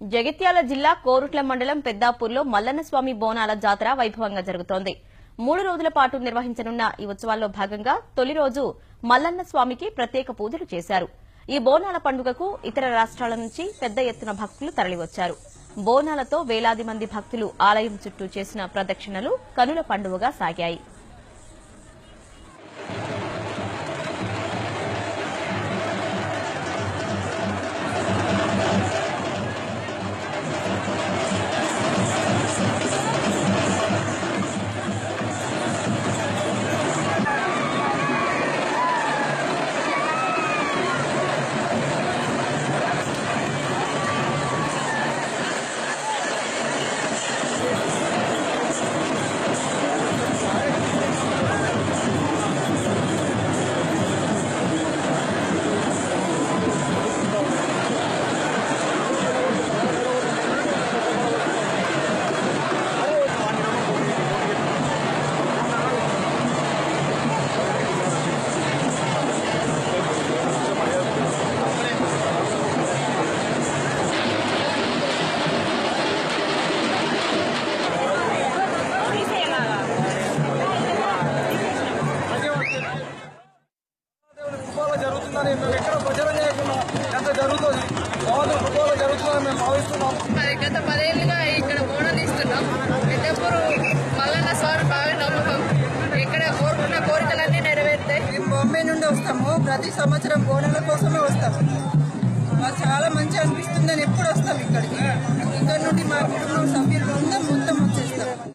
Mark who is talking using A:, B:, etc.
A: జగిత్యాల జిల్లా కోరుట్ల మండలం పెద్దాపూర్లో మల్లన్న స్వామి బోనాల జాతర వైభవంగా జరుగుతోంది. 3 రోజుల పాటు నిర్వహించనున్న ఈ ఉత్సవాల్లో భాగంగా తొలి రోజు మల్లన్న స్వామికి ప్రత్యేక పూజలు చేశారు. ఈ బోనాల పండుగకు ఇతర రాష్ట్రాల నుంచి పెద్ద ఎత్తున భక్తులు తరలివచ్చారు. బోనాలతో వేలాది మంది భక్తులు ఆలయం చుట్టూ చేసిన ప్రదక్షిణలు కనుల పండుగగా సాగాయి.
B: గత 10 ఏళ్ళుగా ఇక్కడ బోనాలు ఇస్తున్నాం. పెద్దపూరు మల్లన్న స్వామి బాగా నమ్మకం. ఇక్కడ కోరుకున్న కోరికలన్నీ నెరవేరుతాయి. మేము బాంబే నుండి వస్తాము. ప్రతి సంవత్సరం బోనాల కోసమే వస్తాము. మాకు చాలా మంచిగా అనిపిస్తుందని ఎప్పుడు వస్తాం ఇక్కడికి. ఇక్కడ నుండి మా కుటుంబం సభ్యులు అందరం మొత్తం వచ్చేస్తాం.